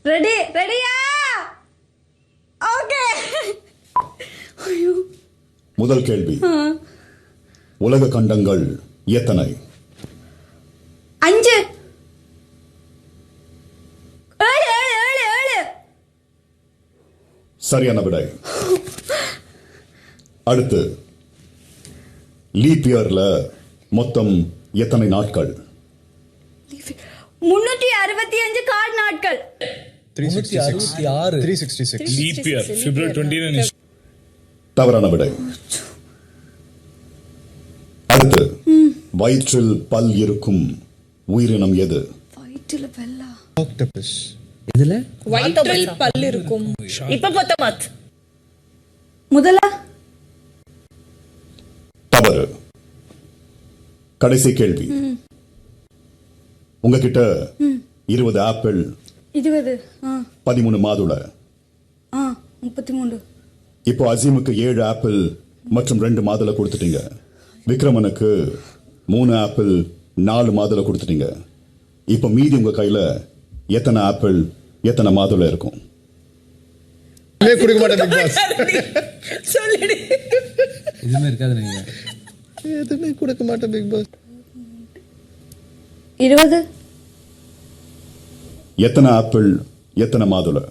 ரெடியா? ஓகே. முதல் கேள்வி, உலக கண்டங்கள் எத்தனை? 5. 7. சரியான விடை. அடுத்து, லீப் இயர்ல மொத்தம் எத்தனை நாட்கள்? 365 கால் நாட்கள். 366. Leap year, February 29. தவறான விடை. அடுத்து, வயிற்றில் பல் இருக்கும் உயிரினம் எது? வயிற்றுல பல்லா? Octopus. இதுல வயிற்றில் பல் இருக்கும். இப்போபோட்டமஸ். முதலா? தவறு. கடைசி கேள்வி, உங்ககிட்ட 20 ஆப்பிள், 20. 13 மாதுளை. 33. இப்போ அசீமுக்கு 7 ஆப்பிள் மற்றும் 2 மாதுளை கொடுத்துட்டீங்க. விக்ரமனுக்கு 3 ஆப்பிள் 4 மாதுளை கொடுத்துட்டீங்க. இப்போ மீதி உங்க கையில எத்தனை ஆப்பிள் எத்தனை மாதுளை இருக்கும்? கொடுக்க மாட்டேன் பிக் பாஸ். சொல்லுடி. எதுவுமே இருக்காது நீங்க. எதுவுமே கொடுக்க மாட்டேன் பிக் பாஸ். 20. எத்தனை ஆப்பிள் எத்தனை மாதுளை?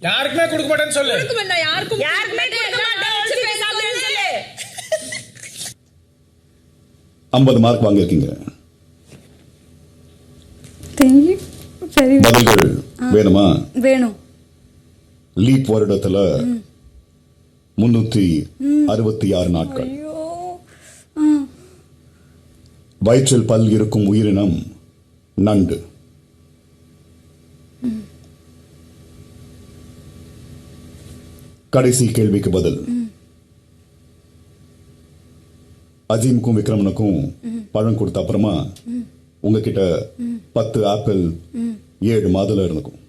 யாருக்குமே கொடுக்க மாட்டேன்னு சொல்லு. யாருக்குமே கொடுக்க மாட்டேன். வச்சு பேசாதேன்னு சொல்லு. 50 மார்க் வாங்கியிருக்கீங்க. தேங்க்யூ. சரி, பதில்கள் வேணுமா? வேணும். லீப் வருடத்துல 366 நாட்கள். ஐயோ. வயிற்றில் பல் இருக்கும் உயிரினம் நண்டு. கடைசி கேள்விக்கு பதில். அஜீமுக்கும் விக்ரமனுக்கும் பழம் கொடுத்த அப்புறமா உங்ககிட்ட 10 ஆப்பிள் 7 மாதுளை இருந்துக்கும்.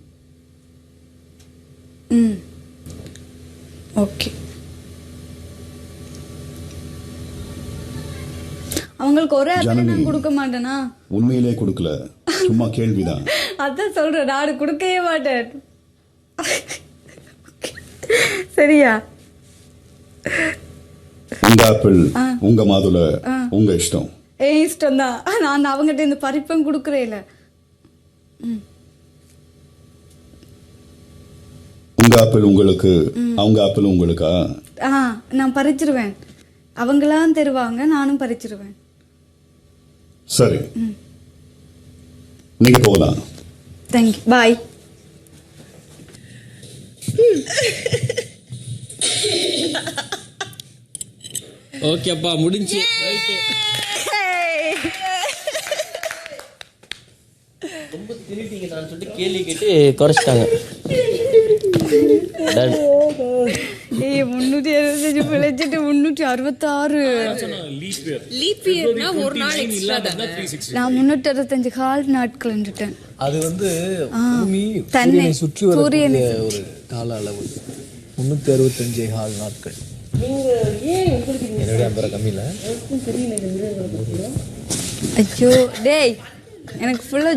ஓகே. அவங்களுக்கு ஒரு ஆப்பிள் ஜனனி. நான் கொடுக்க மாட்டேனா? உண்மையிலே கொடுக்கல, சும்மா கேள்விதான். அதான் சொல்றேன், நான் கொடுக்கவே மாட்டேன். சரியா? உங்க ஆப்பிள் உங்க மாதுளை உங்க இஷ்டம். இஷ்டம் தான். நான் அவங்ககிட்ட இந்த பறிப்பும் கொடுக்கறே இல்ல. உங்க ஆப்பிள் உங்களுக்கு, அவங்க ஆப்பிள் உங்களுக்கா? நான் பறிச்சிருவேன். அவங்களாம் தருவாங்க, நானும் பறிச்சிருவேன். சரி, நீங்க போகலாம். தேங்க்யூ. பாய். ஓகேப்பா, முடிஞ்சு. ரொம்ப திருட்டிங்க நான் சொல்லிட்டு கேள்வி கேட்டு குறைச்சிட்டாங்க. 365 பிழைச்சிட்டு 366. லீப் இயர்னா ஒரு நாள் எக்ஸ்ட்ரா தானே. நான் 365 கால் நாட்கள். அது வந்து பூமி தன்னை சூரியனை சுற்றி வரக்கூடிய ஒரு கால அளவு. 365 கால் நாட்கள். என்னுடைய 50 கம்மியில. ஐயோ டேய், எனக்கு ஃபுல்லா